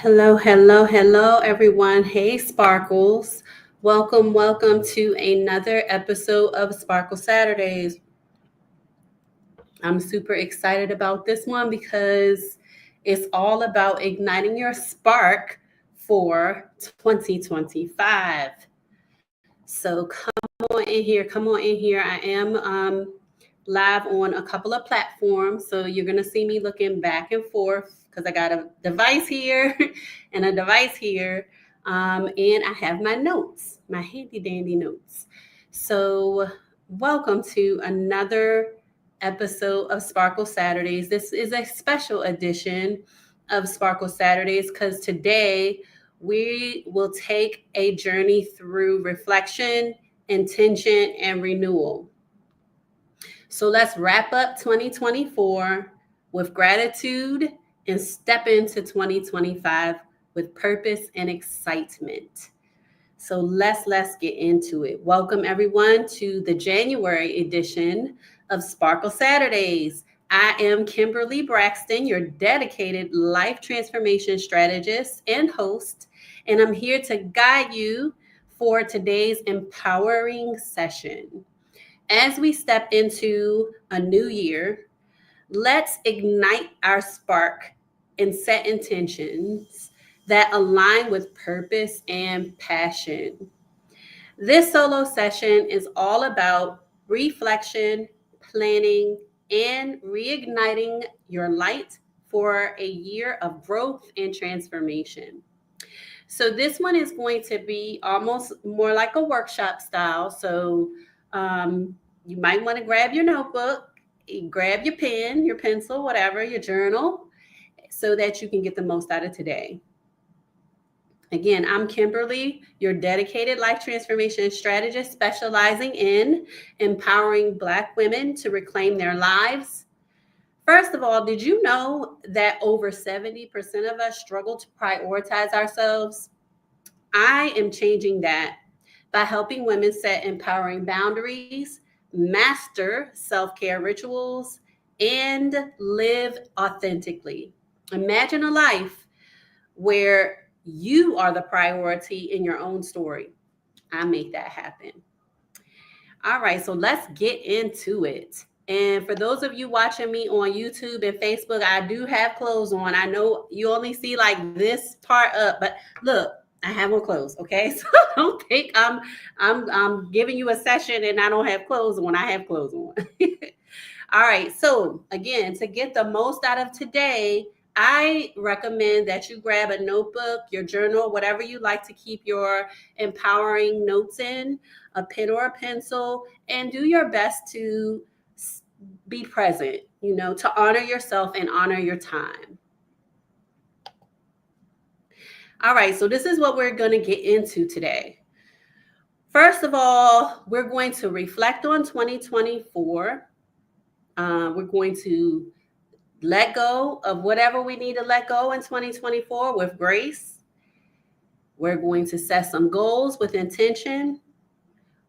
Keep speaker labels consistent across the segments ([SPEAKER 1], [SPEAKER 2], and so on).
[SPEAKER 1] Hello, hello, hello, everyone. Hey, Sparkles. Welcome to another episode of Sparkle Saturdays. I'm super excited about this one because it's all about igniting your spark for 2025. So come on in here. I am live on a couple of platforms. So you're going to see me looking back and forth because I got a device here and a device here. And I have my notes, my handy dandy notes. So, welcome to another episode of Sparkle Saturdays. This is a special edition of Sparkle Saturdays because today we will take a journey through reflection, intention, and renewal. So let's wrap up 2024 with gratitude and step into 2025 with purpose and excitement. So let's get into it. Welcome everyone to the January edition of Sparkle Saturdays. I am Kimberly Braxton, your dedicated life transformation strategist and host, and I'm here to guide you for today's empowering session. As we step into a new year, let's ignite our spark and set intentions that align with purpose and passion. This solo session is all about reflection, planning, and reigniting your light for a year of growth and transformation. So, this one is going to be almost more like a workshop style. So, you might want to grab your notebook, grab your pen, your pencil, whatever, your journal, so that you can get the most out of today. Again, I'm Kimberly, your dedicated life transformation strategist specializing in empowering Black women to reclaim their lives. First of all, did you know that over 70% of us struggle to prioritize ourselves? I am changing that by helping women set empowering boundaries, master self care rituals, and live authentically. Imagine a life where you are the priority in your own story. I make that happen. All right, so let's get into it. And for those of you watching me on YouTube and Facebook, I do have clothes on. I know you only see like this part up, but look, I have on clothes, okay? So don't think I'm giving you a session and I don't have clothes on. I have clothes on. All right, so again, to get the most out of today, I recommend that you grab a notebook, your journal, whatever you like to keep your empowering notes in, a pen or a pencil, and do your best to be present, to honor yourself and honor your time. All right, so this is what we're going to get into today. First of all, we're going to reflect on 2024. We're going to let go of whatever we need to let go in 2024 with grace. We're going to set some goals with intention.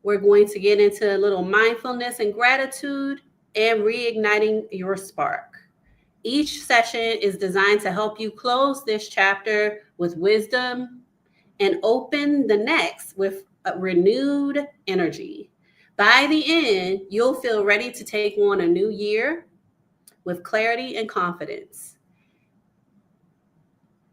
[SPEAKER 1] We're going to get into a little mindfulness and gratitude and reigniting your spark. Each session is designed to help you close this chapter with wisdom and open the next with a renewed energy. By the end, you'll feel ready to take on a new year with clarity and confidence.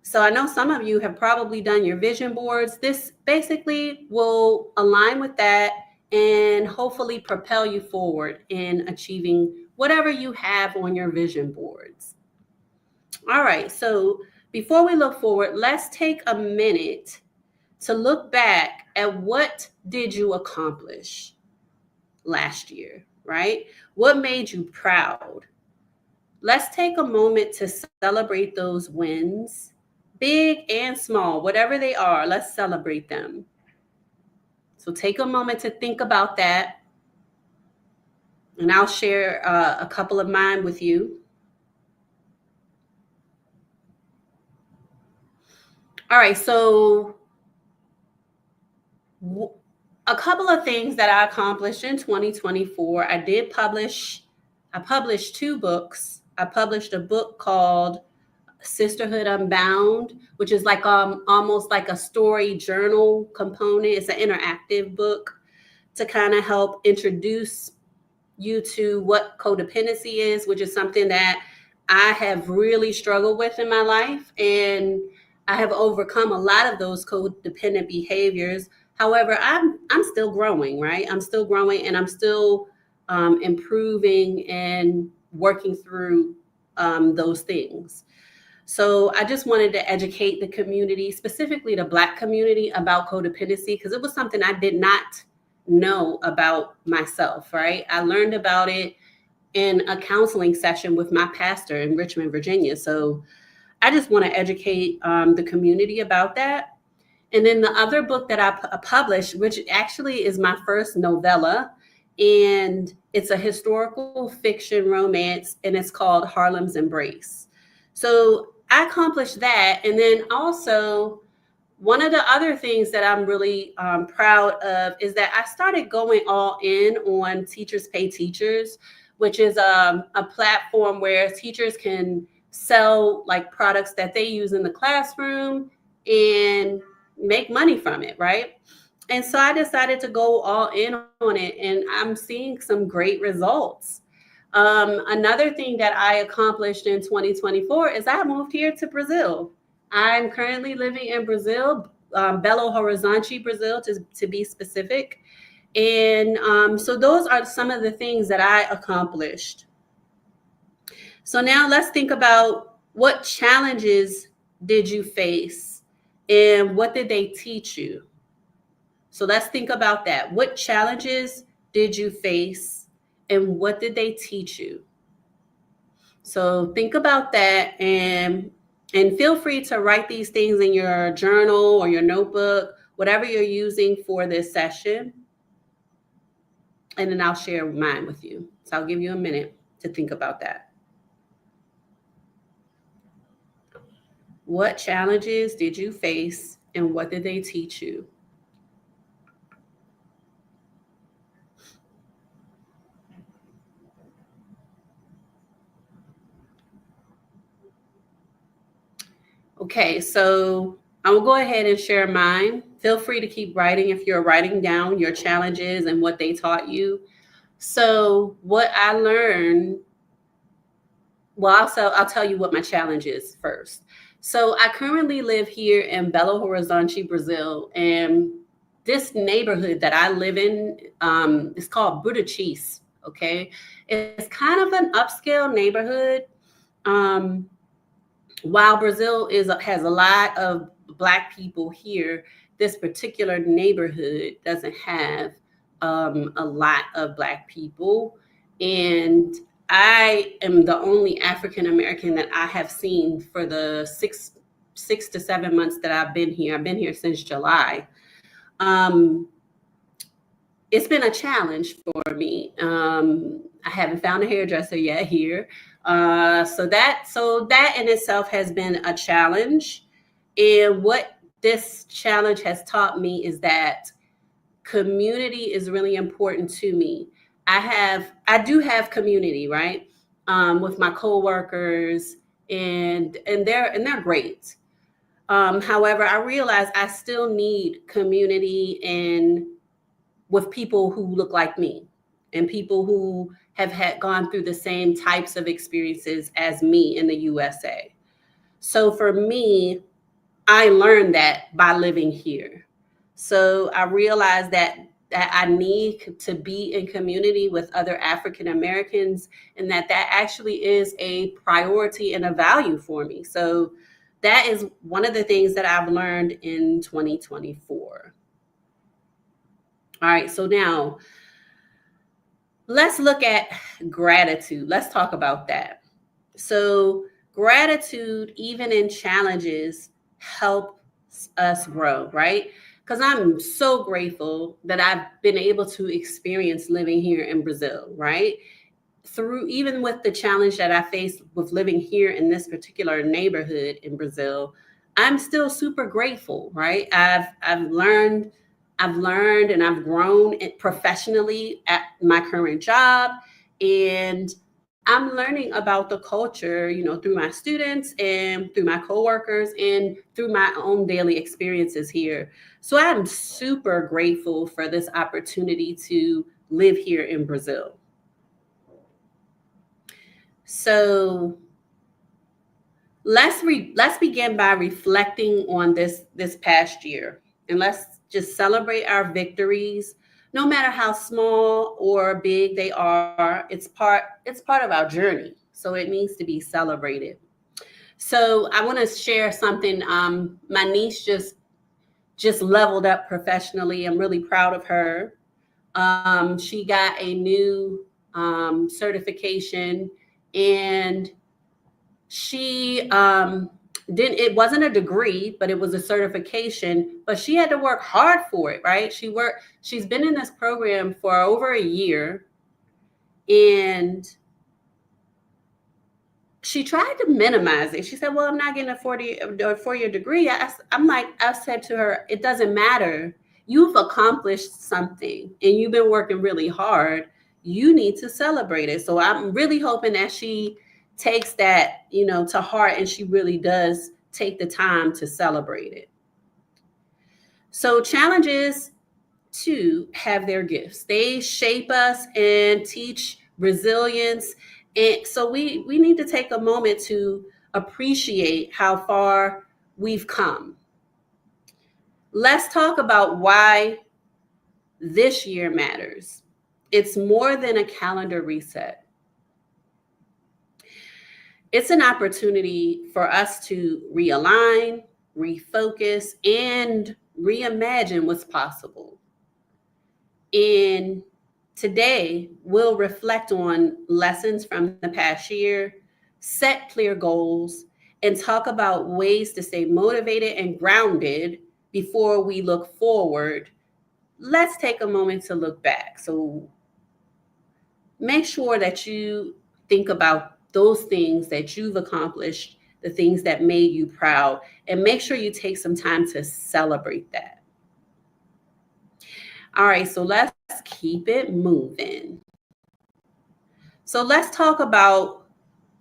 [SPEAKER 1] So I know some of you have probably done your vision boards. This basically will align with that and hopefully propel you forward in achieving whatever you have on your vision boards. All right, so before we look forward, let's take a minute to look back at what did you accomplish last year, right? What made you proud? Let's take a moment to celebrate those wins, big and small, whatever they are, let's celebrate them. So take a moment to think about that, and I'll share a couple of mine with you. All right, so a couple of things that I accomplished in 2024. I published two books. I published a book called Sisterhood Unbound, which is like almost like a story journal component. It's an interactive book to kind of help introduce you to what codependency is, which is something that I have really struggled with in my life. And I have overcome a lot of those codependent behaviors. However, I'm still growing, right? I'm still growing, and I'm still improving and working through those things. So I just wanted to educate the community, specifically the Black community, about codependency, because it was something I did not know about myself, right? I learned about it in a counseling session with my pastor in Richmond, Virginia. So I just want to educate the community about that. And then the other book that I published, which actually is my first novella, and it's a historical fiction romance, and it's called Harlem's Embrace. So I accomplished that. And then also, one of the other things that I'm really proud of is that I started going all in on Teachers Pay Teachers, which is a platform where teachers can sell like products that they use in the classroom and make money from it, right? And so I decided to go all in on it, and I'm seeing some great results. Another thing that I accomplished in 2024 is I moved here to Brazil. I'm currently living in Brazil, Belo Horizonte, Brazil, to be specific. And so those are some of the things that I accomplished. So now let's think about, what challenges did you face and what did they teach you? So let's think about that. What challenges did you face and what did they teach you? So think about that, and feel free to write these things in your journal or your notebook, whatever you're using for this session. And then I'll share mine with you. So I'll give you a minute to think about that. What challenges did you face and what did they teach you? Okay, so I will go ahead and share mine. Feel free to keep writing if you're writing down your challenges and what they taught you. So what I learned, well, I'll tell you what my challenge is first. So I currently live here in Belo Horizonte, Brazil, and this neighborhood that I live in is called Budapest. Okay, it's kind of an upscale neighborhood. Um, while Brazil has a lot of Black people here, this particular neighborhood doesn't have a lot of Black people. And I am the only African American that I have seen for the six to 7 months that I've been here. I've been here since July. Um, it's been a challenge for me. I haven't found a hairdresser yet here. So that in itself has been a challenge. And what this challenge has taught me is that community is really important to me. I do have community, right? With my coworkers, and they're great. However, I realize I still need community and with people who look like me and people who have gone through the same types of experiences as me in the USA. So for me, I learned that by living here. So I realized that I need to be in community with other African Americans, and that actually is a priority and a value for me. So that is one of the things that I've learned in 2024. All right, so now let's look at gratitude. Let's talk about that. So gratitude, even in challenges, helps us grow, right? Because I'm so grateful that I've been able to experience living here in Brazil, right? Through, even with the challenge that I faced with living here in this particular neighborhood in Brazil, I'm still super grateful, right? I've learned and I've grown professionally at my current job, and I'm learning about the culture, through my students and through my coworkers and through my own daily experiences here. So I'm super grateful for this opportunity to live here in Brazil. So let's begin by reflecting on this past year, and let's just celebrate our victories, no matter how small or big they are. It's part of our journey, so it needs to be celebrated. So I want to share something. My niece just leveled up professionally. I'm really proud of her. She got a new certification, and she didn't it wasn't a degree, but it was a certification, but she had to work hard for it, right? She's been in this program for over a year, and she tried to minimize it. She said, well, I'm not getting a 4-year degree. I said to her, it doesn't matter. You've accomplished something and you've been working really hard. You need to celebrate it. So I'm really hoping that she takes that, to heart, and she really does take the time to celebrate it. So challenges too have their gifts. They shape us and teach resilience. And so we need to take a moment to appreciate how far we've come. Let's talk about why this year matters. It's more than a calendar reset. It's an opportunity for us to realign, refocus, and reimagine what's possible. And today, we'll reflect on lessons from the past year, set clear goals, and talk about ways to stay motivated and grounded before we look forward. Let's take a moment to look back. So make sure that you think about those things that you've accomplished, the things that made you proud, and make sure you take some time to celebrate that. All right, so let's keep it moving. So let's talk about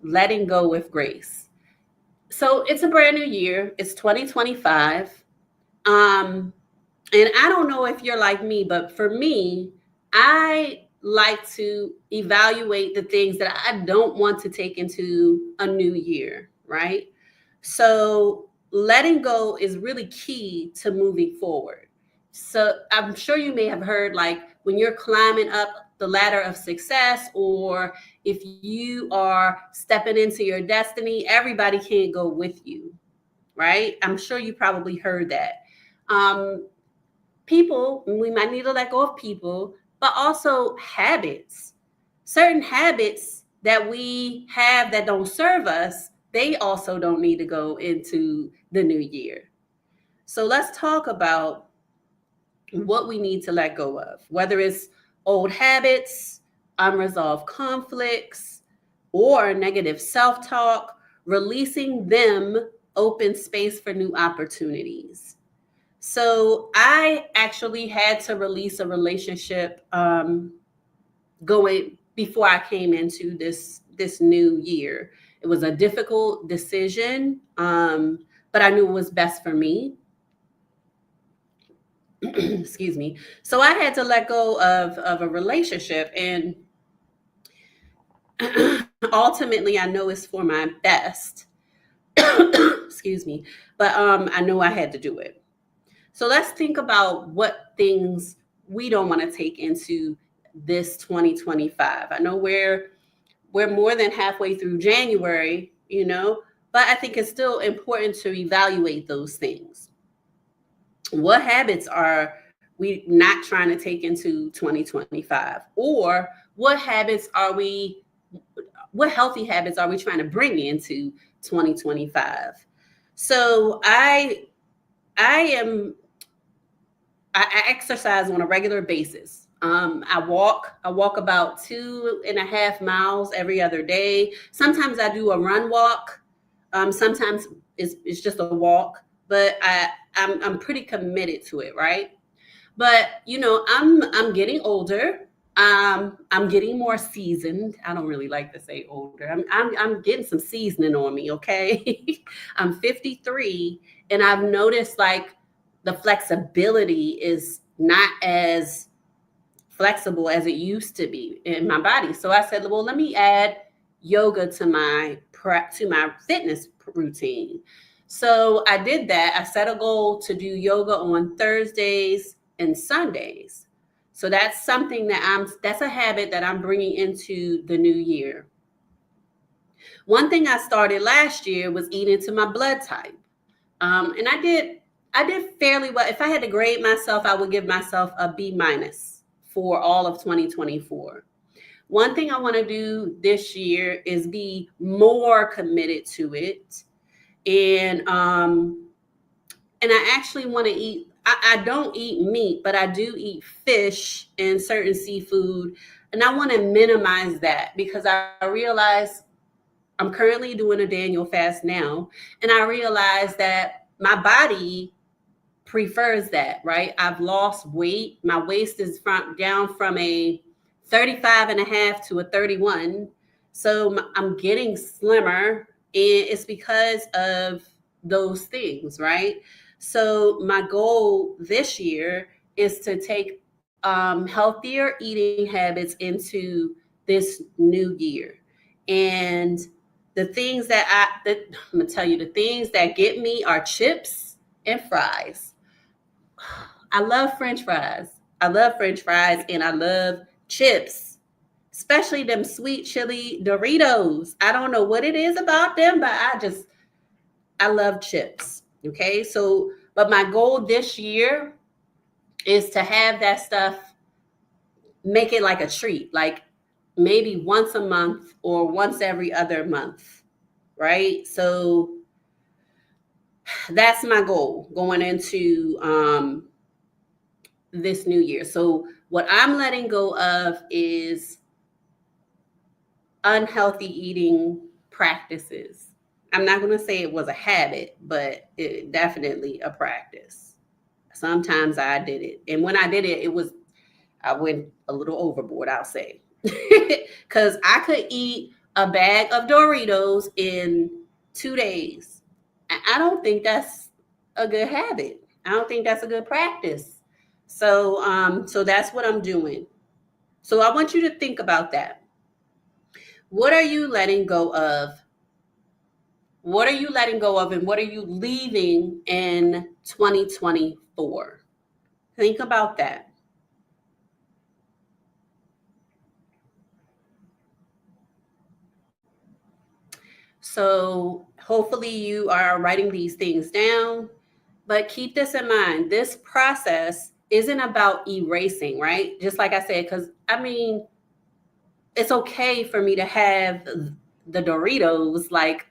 [SPEAKER 1] letting go with grace. So it's a brand new year. It's 2025. And I don't know if you're like me, but for me, I like to evaluate the things that I don't want to take into a new year, right? So letting go is really key to moving forward. So I'm sure you may have heard, like, when you're climbing up the ladder of success, or if you are stepping into your destiny, everybody can't go with you, right? I'm sure you probably heard that. People, we might need to let go of people, but also habits. Certain habits that we have that don't serve us, they also don't need to go into the new year. So let's talk about what we need to let go of, whether it's old habits, unresolved conflicts, or negative self-talk. Releasing them opens space for new opportunities. So I actually had to release a relationship going before I came into this new year. It was a difficult decision, but I knew it was best for me. Excuse me. So I had to let go of a relationship, and ultimately I know it's for my best. Excuse me. But I know I had to do it. So let's think about what things we don't want to take into this 2025. I know we're more than halfway through January, but I think it's still important to evaluate those things. What habits are we not trying to take into 2025? Or what healthy habits are we trying to bring into 2025? So I exercise on a regular basis. I walk about 2.5 miles every other day. Sometimes I do a run walk. Sometimes it's just a walk, but I'm pretty committed to it, right? But I'm getting older. I'm getting more seasoned. I don't really like to say older. I'm getting some seasoning on me, okay? I'm 53 and I've noticed like the flexibility is not as flexible as it used to be in my body. So I said, well, let me add yoga to my prep to my fitness routine. So I did that. I set a goal to do yoga on Thursdays and Sundays. So that's something that's a habit that I'm bringing into the new year. One thing I started last year was eating to my blood type. And I did fairly well. If I had to grade myself, I would give myself a B minus for all of 2024. One thing I want to do this year is be more committed to it. And I actually want to eat. I don't eat meat, but I do eat fish and certain seafood. And I want to minimize that because I realize I'm currently doing a Daniel fast now. And I realize that my body prefers that, right? I've lost weight. My waist is down from a 35 and a half to a 31. So I'm getting slimmer, and it's because of those things, right? So my goal this year is to take healthier eating habits into this new year. And the things I'm gonna tell you, the things that get me are chips and fries. I love French fries. I love French fries and I love chips, especially them sweet chili Doritos. I don't know what it is about them, but I love chips. Okay. So, but my goal this year is to have that stuff, make it like a treat, like maybe once a month or once every other month. Right. So that's my goal going into this new year. So what I'm letting go of is unhealthy eating practices. I'm not going to say it was a habit, but it definitely a practice. Sometimes I did it. And when I did it, I went a little overboard, I'll say. Because I could eat a bag of Doritos in 2 days. I don't think that's a good habit. I don't think that's a good practice. So that's what I'm doing. So I want you to think about that. What are you letting go of? What are you letting go of, and what are you leaving in 2024? Think about that. So hopefully you are writing these things down, but keep this in mind. This process isn't about erasing, right? Just like I said, because I mean, it's okay for me to have the Doritos like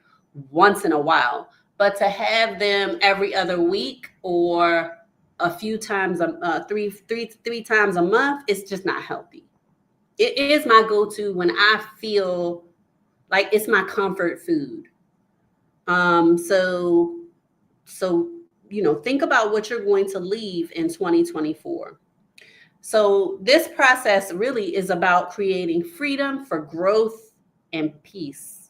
[SPEAKER 1] once in a while, but to have them every other week or a few times, three times a month, it's just not healthy. It is my go-to when I feel like it's my comfort food. Um, so, so think about what you're going to leave in 2024. So, this process really is about creating freedom for growth and peace.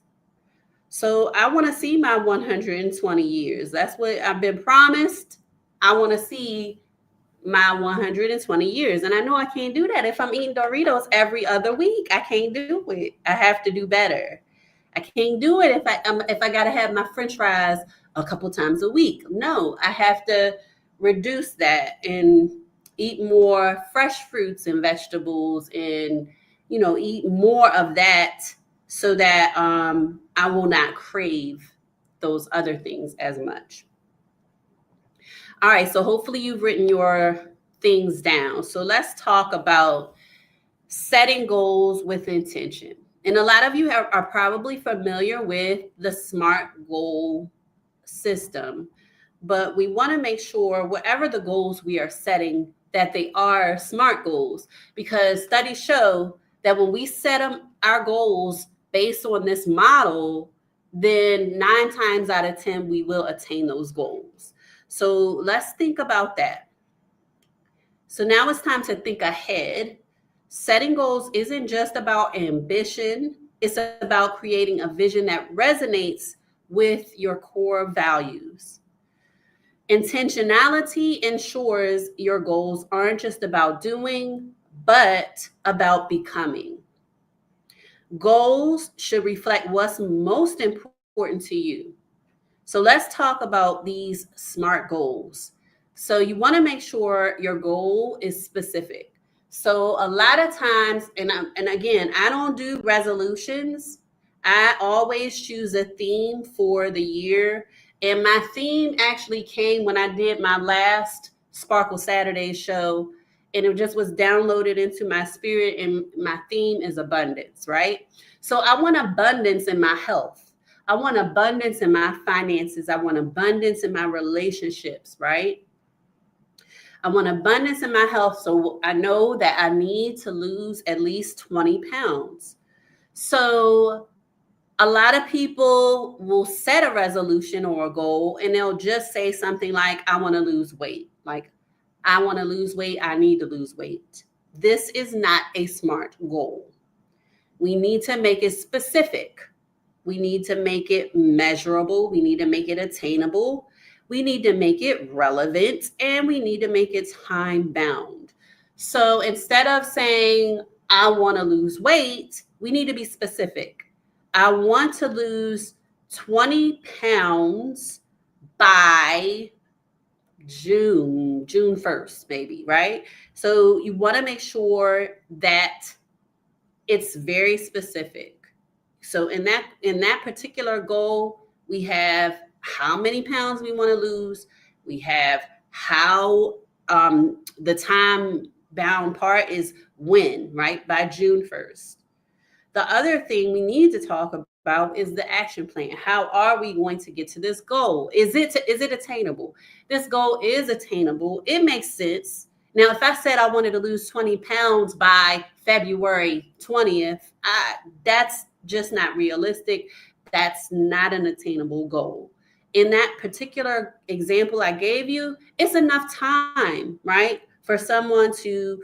[SPEAKER 1] So, I want to see my 120 years. That's what I've been promised. I want to see my 120 years. And I know I can't do that if I'm eating Doritos every other week. I can't do it. I have to do better. I can't do it if I got to have my French fries a couple times a week. No, I have to reduce that and eat more fresh fruits and vegetables, and eat more of that so that I will not crave those other things as much. All right, so hopefully you've written your things down. So let's talk about setting goals with intention. And a lot of you are probably familiar with the SMART goal system, but we want to make sure whatever the goals we are setting, that they are SMART goals, because studies show that when we set our goals based on this model, then 9 times out of 10, we will attain those goals. So let's think about that. So now it's time to think ahead. Setting goals isn't just about ambition, it's about creating a vision that resonates with your core values. Intentionality ensures your goals aren't just about doing, but about becoming. Goals should reflect what's most important to you. So let's talk about these SMART goals. So you want to make sure your goal is specific. So a lot of times, and again, I don't do resolutions. I always choose a theme for the year. And my theme actually came when I did my last Sparkle Saturday show, and it just was downloaded into my spirit. And my theme is abundance, right? So I want abundance in my health. I want abundance in my finances. I want abundance in my relationships, right? I want abundance in my health. So I know that I need to lose at least 20 pounds. So a lot of people will set a resolution or a goal and they'll just say something like, I want to lose weight. Like, I want to lose weight. I need to lose weight. This is not a SMART goal. We need to make it specific. We need to make it measurable. We need to make it attainable. We need to make it relevant, and we need to make it time bound. So instead of saying, I want to lose weight, we need to be specific. I want to lose 20 pounds by June 1st, maybe, right? So you want to make sure that it's very specific. So in that particular goal, we have how many pounds we want to lose. We have how the time bound part is when, right? By June 1st. The other thing we need to talk about is the action plan. How are we going to get to this goal? Is it attainable? This goal is attainable. It makes sense. Now, if I said I wanted to lose 20 pounds by February 20th, that's just not realistic. That's not an attainable goal. In that particular example I gave you, it's enough time, right, for someone to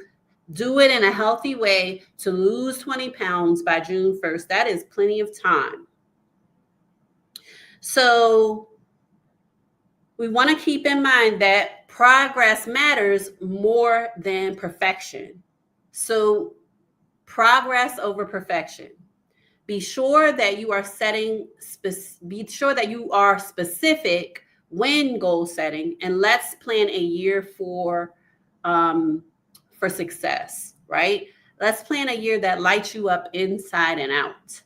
[SPEAKER 1] do it in a healthy way to lose 20 pounds by June 1st. That is plenty of time. So we want to keep in mind that progress matters more than perfection. So progress over perfection. Be sure that you are specific when goal setting, and let's plan a year for success, right? Let's plan a year that lights you up inside and out.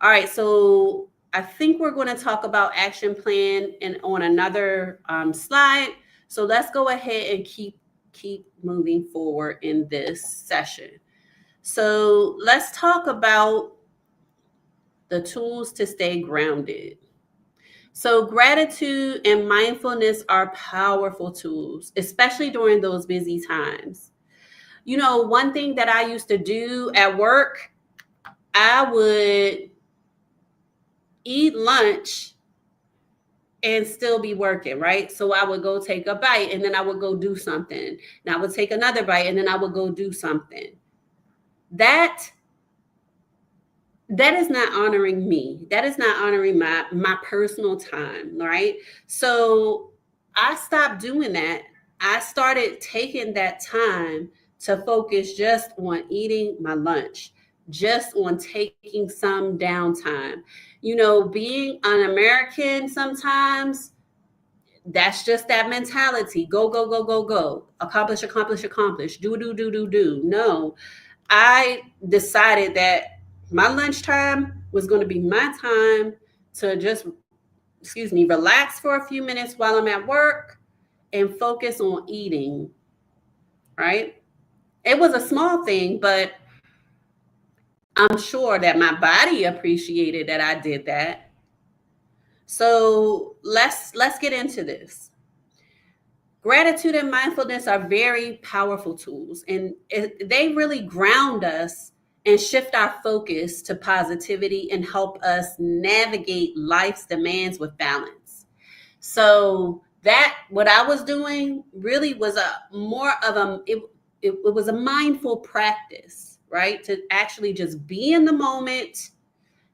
[SPEAKER 1] All right, so I think we're going to talk about action plan and on another slide. So let's go ahead and keep moving forward in this session. So let's talk about the tools to stay grounded. So gratitude and mindfulness are powerful tools, especially during those busy times. You know, one thing that I used to do at work, I would eat lunch and still be working, right? So I would go take a bite and then I would go do something. And I would take another bite and then I would go do something. That is not honoring me. That is not honoring my personal time, right? So I stopped doing that. I started taking that time to focus just on eating my lunch, just on taking some downtime. You know, being an American sometimes, that's just that mentality. Go, go, go, go, go. Accomplish, accomplish, accomplish. Do, do, do, do, do. No, I decided that my lunchtime was going to be my time to just, relax for a few minutes while I'm at work and focus on eating, right? It was a small thing, but I'm sure that my body appreciated that I did that. So let's get into this. Gratitude and mindfulness are very powerful tools, and they really ground us and shift our focus to positivity and help us navigate life's demands with balance. So that what I was doing really was it was a mindful practice, right? To actually just be in the moment,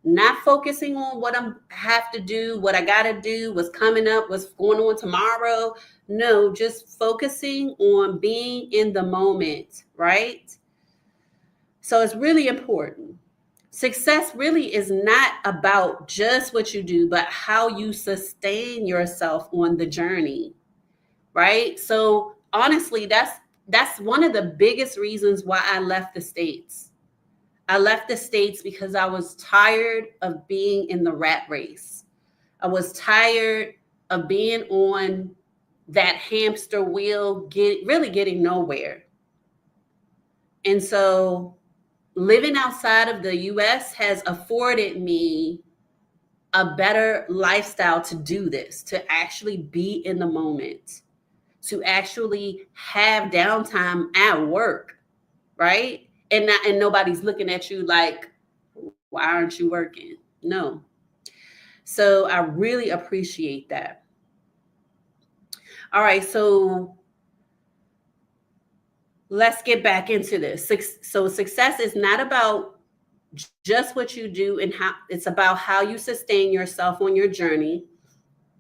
[SPEAKER 1] not focusing on what I have to do, what I got to do, what's coming up, what's going on tomorrow. No, just focusing on being in the moment, right? So it's really important. Success really is not about just what you do, but how you sustain yourself on the journey, right? So honestly, that's one of the biggest reasons why I left the States. I left the States because I was tired of being in the rat race. I was tired of being on that hamster wheel, really getting nowhere. And so living outside of the US has afforded me a better lifestyle to do this, to actually be in the moment, to actually have downtime at work, right? And nobody's looking at you like, why aren't you working? No. So I really appreciate that. All right, so let's get back into this. So success is not about just what you do and how it's about how you sustain yourself on your journey.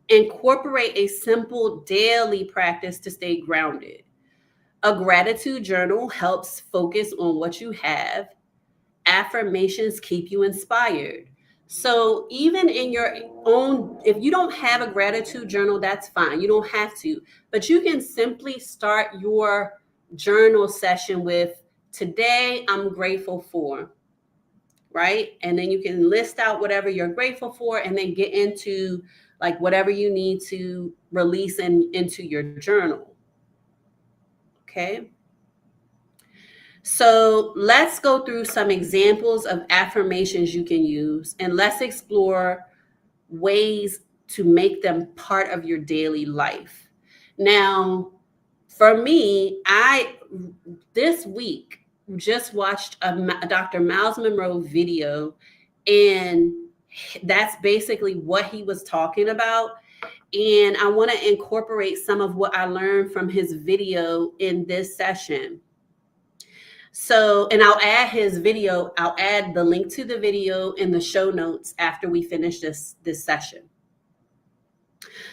[SPEAKER 1] Incorporate a simple daily practice to stay grounded. A gratitude journal helps focus on what you have. Affirmations keep you inspired. So even in your own, if you don't have a gratitude journal, that's fine. You don't have to, but you can simply start your journal session with, today I'm grateful for, right? And then you can list out whatever you're grateful for and then get into like whatever you need to release into your journal. Okay. So let's go through some examples of affirmations you can use, and let's explore ways to make them part of your daily life. Now, for me, I this week just watched a Dr. Miles Monroe video, and that's basically what he was talking about. And I want to incorporate some of what I learned from his video in this session. So, and I'll add the link to the video in the show notes after we finish this session.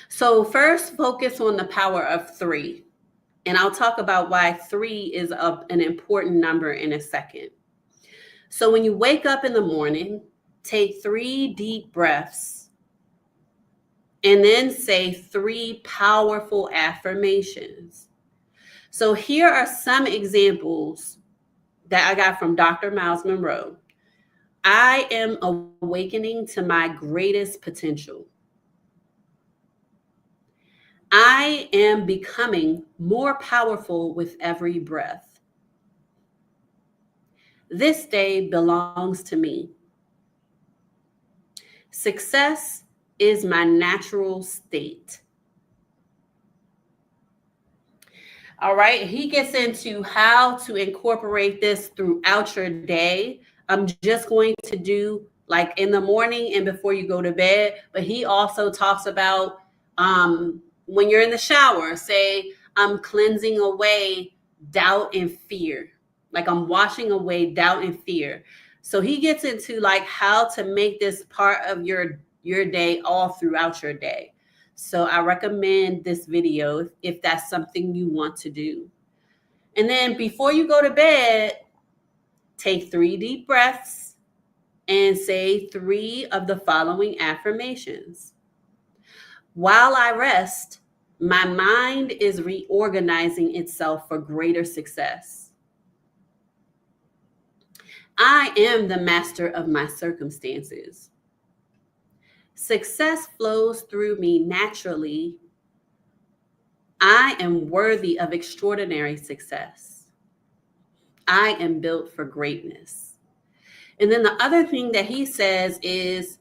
[SPEAKER 1] So first, focus on the power of 3. And I'll talk about why 3 is an important number in a second. So when you wake up in the morning, take 3 deep breaths and then say 3 powerful affirmations. So here are some examples that I got from Dr. Miles Monroe. I am awakening to my greatest potential. I am becoming more powerful with every breath. This day belongs to me. Success is my natural state. All right, he gets into how to incorporate this throughout your day. I'm just going to do like in the morning and before you go to bed, but he also talks about when you're in the shower, say, I'm cleansing away doubt and fear. Like I'm washing away doubt and fear. So he gets into like how to make this part of your day all throughout your day. So I recommend this video if that's something you want to do. And then before you go to bed, take 3 deep breaths and say 3 of the following affirmations. While I rest, my mind is reorganizing itself for greater success. I am the master of my circumstances. Success flows through me naturally. I am worthy of extraordinary success. I am built for greatness. And then the other thing that he says is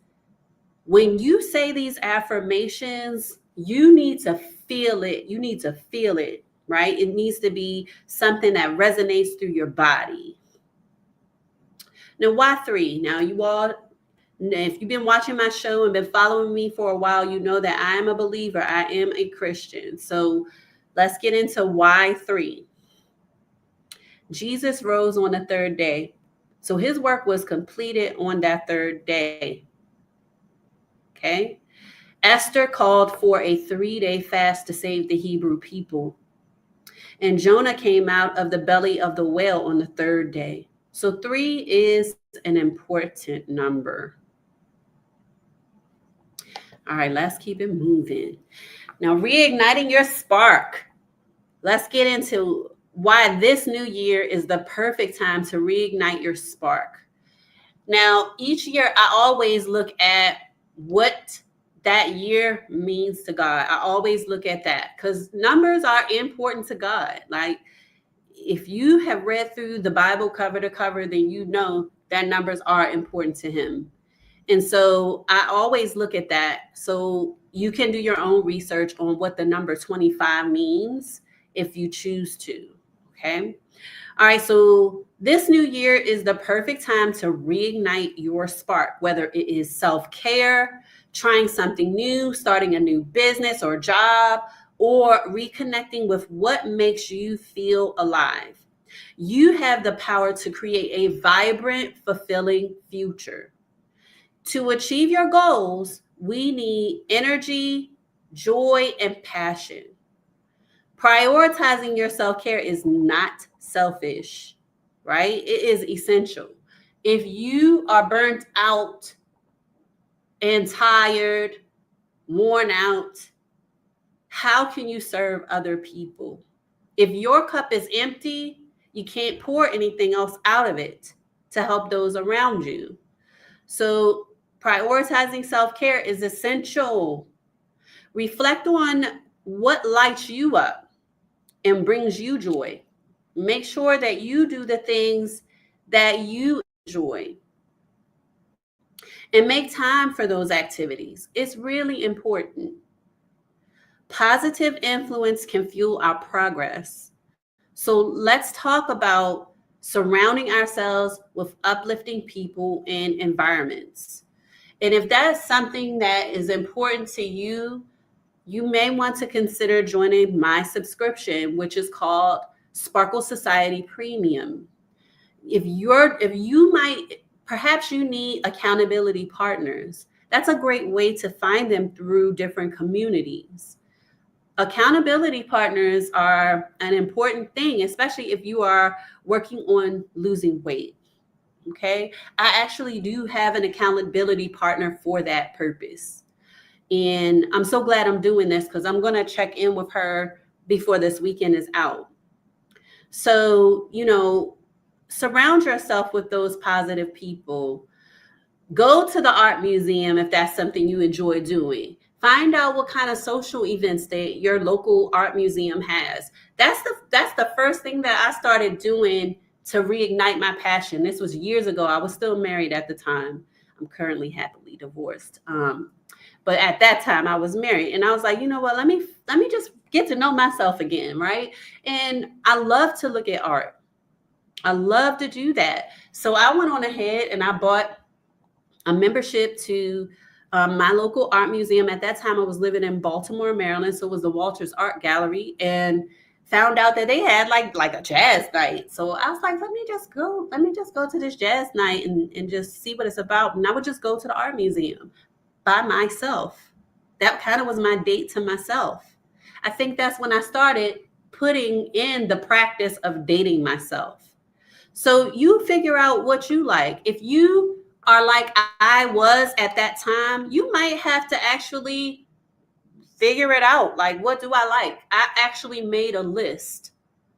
[SPEAKER 1] when you say these affirmations, you need to feel it. You need to feel it, right? It needs to be something that resonates through your body. Now, why 3? Now, you all, if you've been watching my show and been following me for a while, you know that I am a believer. I am a Christian. So let's get into why 3. Jesus rose on the third day. So his work was completed on that third day. Okay. Esther called for a 3-day fast to save the Hebrew people. And Jonah came out of the belly of the whale on the third day. So 3 is an important number. All right, let's keep it moving. Now, reigniting your spark. Let's get into why this new year is the perfect time to reignite your spark. Now, each year I always look at what that year means to God. I always look at that because numbers are important to God. Like, if you have read through the Bible cover to cover, then you know that numbers are important to Him. And so I always look at that. So you can do your own research on what the number 25 means if you choose to. Okay. All right. So this new year is the perfect time to reignite your spark, whether it is self-care, trying something new, starting a new business or job, or reconnecting with what makes you feel alive. You have the power to create a vibrant, fulfilling future. To achieve your goals, we need energy, joy, and passion. Prioritizing your self care is not selfish, right? It is essential. If you are burnt out and tired, worn out, how can you serve other people? If your cup is empty, you can't pour anything else out of it to help those around you. So, prioritizing self-care is essential. Reflect on what lights you up and brings you joy. Make sure that you do the things that you enjoy and make time for those activities. It's really important. Positive influence can fuel our progress. So let's talk about surrounding ourselves with uplifting people and environments. And if that's something that is important to you, you may want to consider joining my subscription, which is called Sparkle Society Premium. Perhaps you need accountability partners. That's a great way to find them through different communities. Accountability partners are an important thing, especially if you are working on losing weight. Okay. I actually do have an accountability partner for that purpose. And I'm so glad I'm doing this because I'm going to check in with her before this weekend is out. So, surround yourself with those positive people. Go to the art museum if that's something you enjoy doing. Find out what kind of social events that your local art museum has. That's the first thing that I started doing to reignite my passion. This was years ago. I was still married at the time. I'm currently happily divorced. But at that time I was married, and I was like, you know what, let me just get to know myself again, right? And I love to look at art. I love to do that. So I went on ahead and I bought a membership to my local art museum. At that time I was living in Baltimore, Maryland, so it was the Walters Art Gallery, and found out that they had like a jazz night. So I was like, let me just go to this jazz night and just see what it's about. And I would just go to the art museum by myself. That kind of was my date to myself. I think that's when I started putting in the practice of dating myself. So you figure out what you like. If you are like I was at that time, you might have to actually figure it out. Like, what do I like? I actually made a list,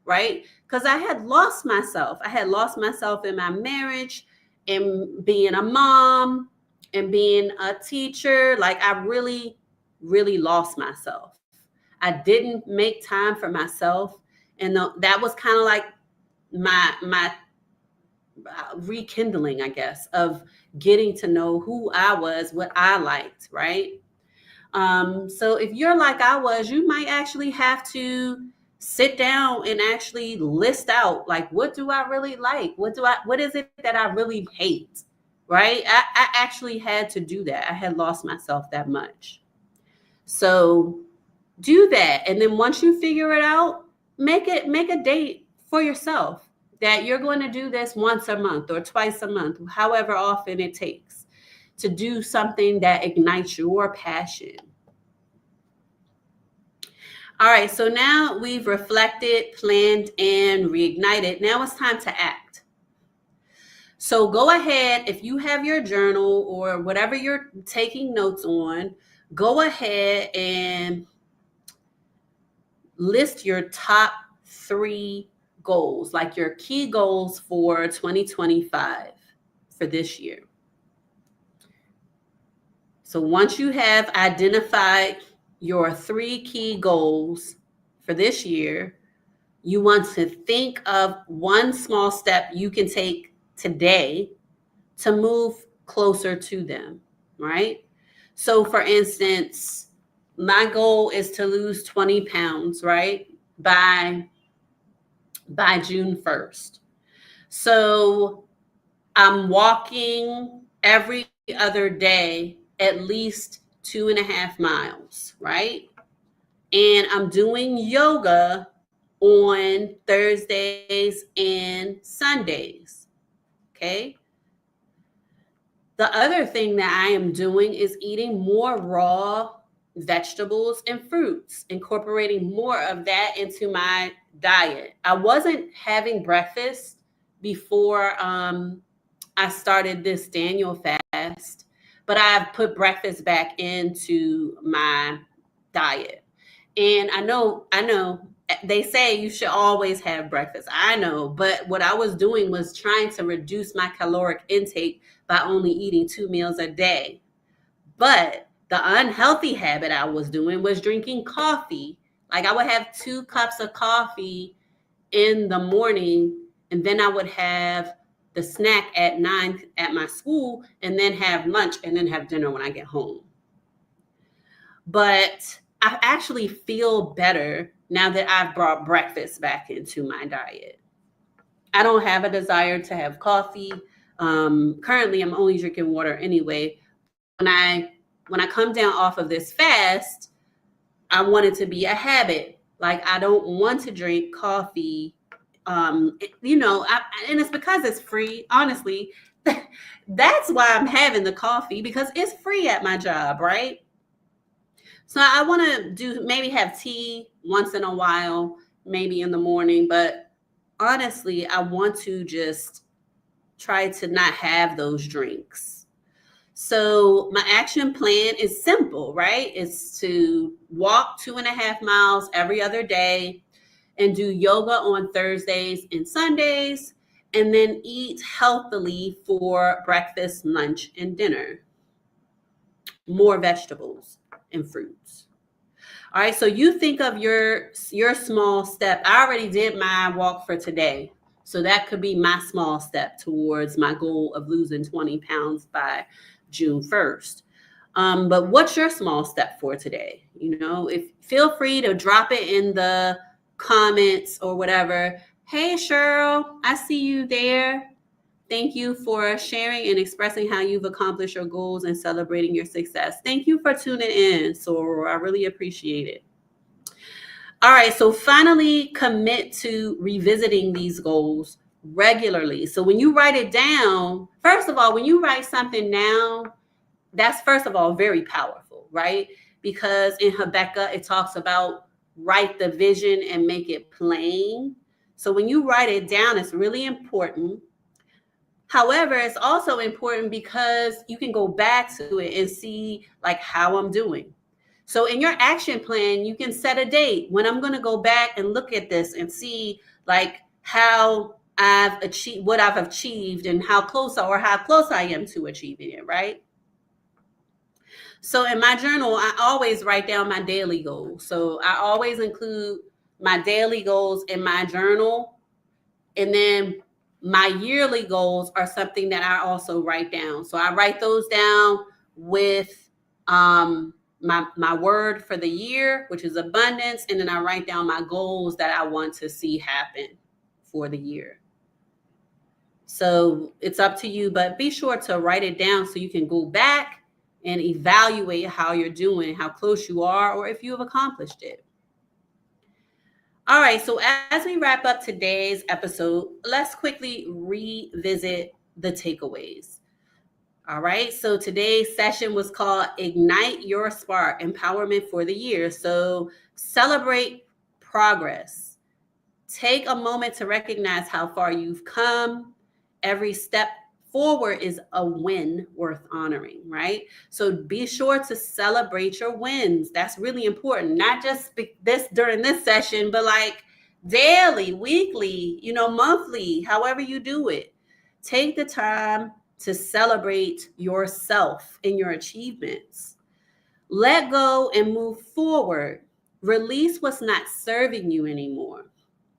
[SPEAKER 1] right? Because I had lost myself. I had lost myself in my marriage and being a mom and being a teacher. Like, I really, really lost myself. I didn't make time for myself. And that was kind of like my rekindling, I guess, of getting to know who I was, what I liked, right? So if you're like I was, you might actually have to sit down and actually list out, like, what do I really like? What is it that I really hate? Right? I actually had to do that. I had lost myself that much. So do that. And then once you figure it out, make a date for yourself. that you're going to do this once a month or twice a month, however often it takes to do something that ignites your passion. All right, so now we've reflected, planned, and reignited. Now it's time to act. So go ahead, if you have your journal or whatever you're taking notes on, go ahead and list your top 3 goals, like your key goals for 2025 for this year. So once you have identified your 3 key goals for this year, you want to think of one small step you can take today to move closer to them, right? So for instance, my goal is to lose 20 pounds, right? By June 1st. So I'm walking every other day at least 2.5 miles, right? And I'm doing yoga on Thursdays and Sundays. Okay. The other thing that I am doing is eating more raw vegetables and fruits, incorporating more of that into my diet. I wasn't having breakfast before I started this Daniel fast, but I've put breakfast back into my diet. And I know they say you should always have breakfast. I know, but what I was doing was trying to reduce my caloric intake by only eating 2 meals a day. But the unhealthy habit I was doing was drinking coffee. Like I would have 2 cups of coffee in the morning, and then I would have the snack at 9 at my school, and then have lunch, and then have dinner when I get home. But I actually feel better now that I've brought breakfast back into my diet. I don't have a desire to have coffee. Currently, I'm only drinking water anyway. When I come down off of this fast, I want it to be a habit. Like I don't want to drink coffee. And it's because it's free. Honestly, that's why I'm having the coffee, because it's free at my job, right? So I want to maybe have tea once in a while, maybe in the morning, but honestly, I want to just try to not have those drinks. So my action plan is simple, right? It's to walk 2.5 miles every other day and do yoga on Thursdays and Sundays, and then eat healthily for breakfast, lunch, and dinner. More vegetables and fruits. All right, so you think of your small step. I already did my walk for today. So that could be my small step towards my goal of losing 20 pounds by June 1st. But what's your small step for today? Feel free to drop it in the comments or whatever. Hey, Cheryl, I see you there. Thank you for sharing and expressing how you've accomplished your goals and celebrating your success. Thank you for tuning in, Soror. I really appreciate it. All right, so finally commit to revisiting these goals regularly. So when you write it down, first of all, when you write something down, that's first of all very powerful, right? Because in Habakkuk, it talks about write the vision and make it plain. So when you write it down, it's really important. However, it's also important because you can go back to it and see like how I'm doing. So in your action plan, you can set a date when I'm going to go back and look at this and see like how I've achieved, what I've achieved, and how close I am to achieving it, right? So in my journal, I always write down my daily goals. So I always include my daily goals in my journal. And then my yearly goals are something that I also write down. So I write those down with my word for the year, which is abundance. And then I write down my goals that I want to see happen for the year. So it's up to you, but be sure to write it down so you can go back and evaluate how you're doing, how close you are, or if you have accomplished it. All right, so as we wrap up today's episode, let's quickly revisit the takeaways. All right, so today's session was called Ignite Your Spark Empowerment for the Year. So celebrate progress. Take a moment to recognize how far you've come. Every step forward is a win worth honoring, right? So be sure to celebrate your wins. That's really important. Not just this during this session, but like daily, weekly, monthly, however you do it. Take the time to celebrate yourself and your achievements. Let go and move forward. Release what's not serving you anymore.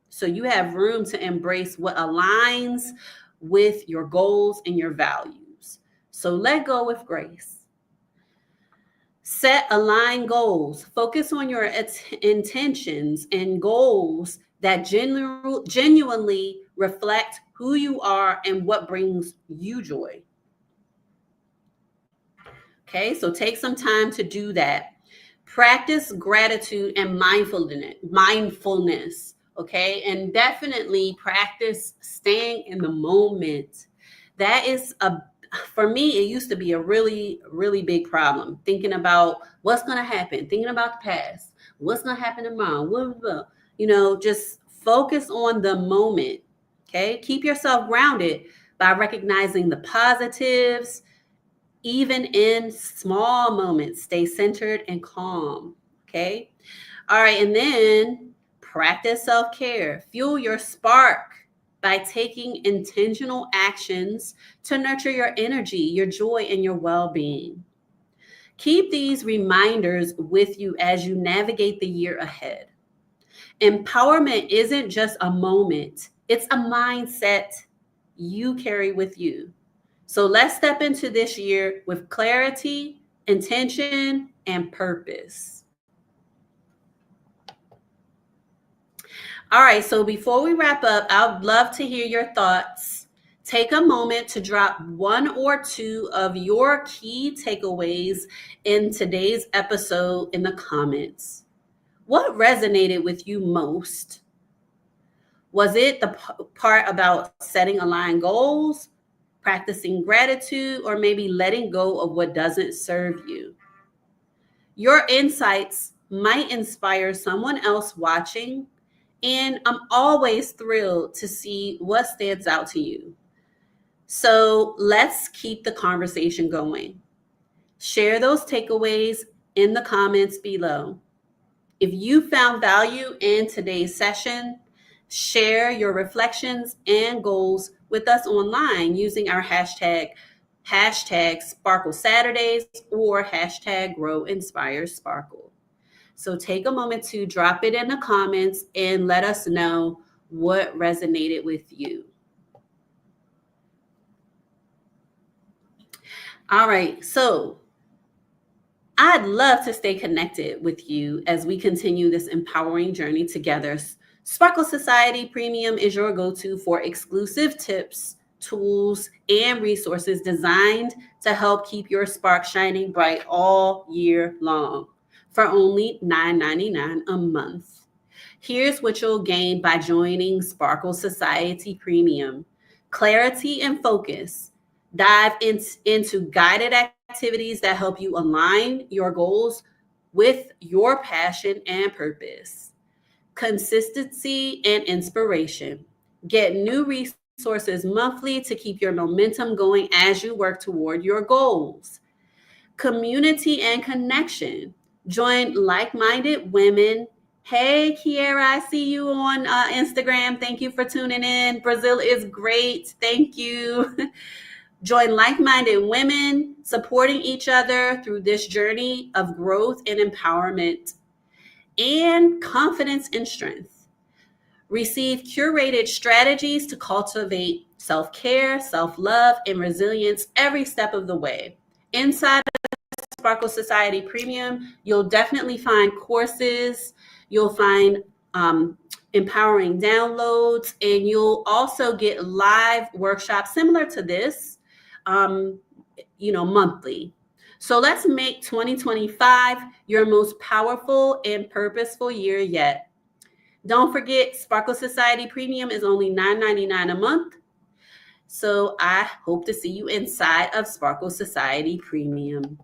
[SPEAKER 1] So you have room to embrace what aligns with your goals and your values. So let go with grace. Set aligned goals. Focus on your intentions and goals that genuinely reflect who you are and what brings you joy. Okay, so take some time to do that. Practice gratitude and mindfulness. Okay, and definitely practice staying in the moment. That is for me, it used to be a really, really big problem. Thinking about what's going to happen, thinking about the past, what's going to happen tomorrow. Just focus on the moment. Okay, keep yourself grounded by recognizing the positives, even in small moments. Stay centered and calm. Okay. All right. And then practice self care. Fuel your spark by taking intentional actions to nurture your energy, your joy, and your well being. Keep these reminders with you as you navigate the year ahead. Empowerment isn't just a moment, it's a mindset you carry with you. So let's step into this year with clarity, intention, and purpose. All right, so before we wrap up, I'd love to hear your thoughts. Take a moment to drop one or two of your key takeaways in today's episode in the comments. What resonated with you most? Was it the part about setting aligned goals, practicing gratitude, or maybe letting go of what doesn't serve you? Your insights might inspire someone else watching, and I'm always thrilled to see what stands out to you. So let's keep the conversation going. Share those takeaways in the comments below. If you found value in today's session, share your reflections and goals with us online using our hashtag Sparkle Saturdays or hashtag Grow Inspire Sparkle. So take a moment to drop it in the comments and let us know what resonated with you. All right, so I'd love to stay connected with you as we continue this empowering journey together. Sparkle Society Premium is your go-to for exclusive tips, tools, and resources designed to help keep your spark shining bright all year long for only $9.99 a month. Here's what you'll gain by joining Sparkle Society Premium: clarity and focus. Dive into guided activities that help you align your goals with your passion and purpose. Consistency and inspiration. Get new resources monthly to keep your momentum going as you work toward your goals. Community and connection. Join like-minded women. Hey, Kiera, I see you on Instagram. Thank you for tuning in. Brazil is great. Thank you. Join like-minded women, supporting each other through this journey of growth and empowerment. And confidence and strength. Receive curated strategies to cultivate self-care, self-love, and resilience every step of the way. Inside Sparkle Society Premium, you'll definitely find courses, you'll find empowering downloads, and you'll also get live workshops similar to this, monthly. So let's make 2025 your most powerful and purposeful year yet. Don't forget, Sparkle Society Premium is only $9.99 a month. So I hope to see you inside of Sparkle Society Premium.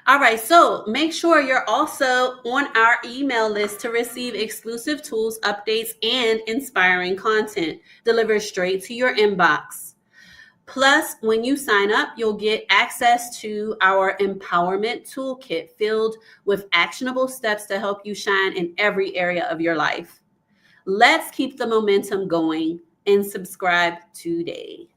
[SPEAKER 1] All right, so make sure you're also on our email list to receive exclusive tools, updates, and inspiring content delivered straight to your inbox. Plus, when you sign up, you'll get access to our empowerment toolkit filled with actionable steps to help you shine in every area of your life. Let's keep the momentum going and subscribe today.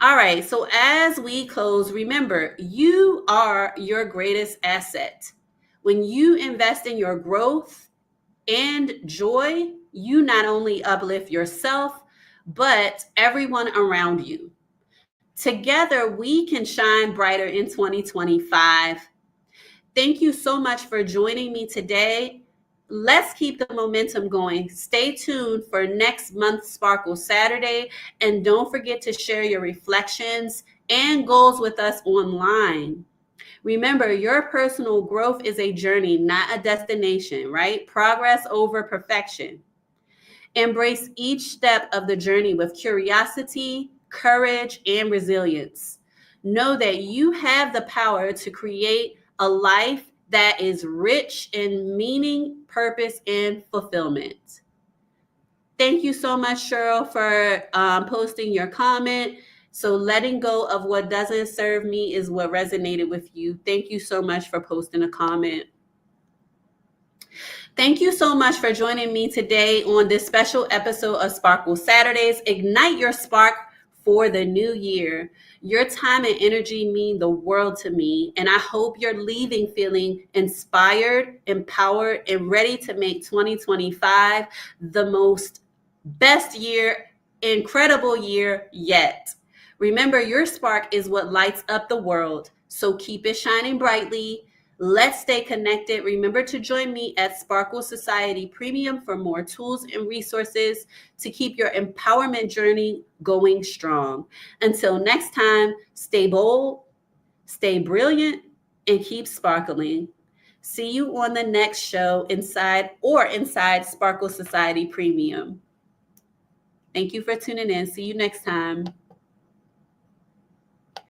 [SPEAKER 1] All right, so as we close, remember, you are your greatest asset. When you invest in your growth and joy, you not only uplift yourself, but everyone around you. Together, we can shine brighter in 2025. Thank you so much for joining me today. Let's keep the momentum going. Stay tuned for next month's Sparkle Saturday. And don't forget to share your reflections and goals with us online. Remember, your personal growth is a journey, not a destination, right? Progress over perfection. Embrace each step of the journey with curiosity, courage, and resilience. Know that you have the power to create a life that is rich in meaning, purpose, and fulfillment. Thank you so much, Cheryl, for posting your comment. So letting go of what doesn't serve me is what resonated with you. Thank you so much for posting a comment. Thank you so much for joining me today on this special episode of Sparkle Saturdays. Ignite your spark for the new year. Your time and energy mean the world to me, and I hope you're leaving feeling inspired, empowered, and ready to make 2025 the most best year, incredible year yet. Remember, your spark is what lights up the world, so keep it shining brightly. Let's stay connected. Remember to join me at Sparkle Society Premium for more tools and resources to keep your empowerment journey going strong. Until next time, stay bold, stay brilliant, and keep sparkling. See you on the next show inside Sparkle Society Premium. Thank you for tuning in. See you next time.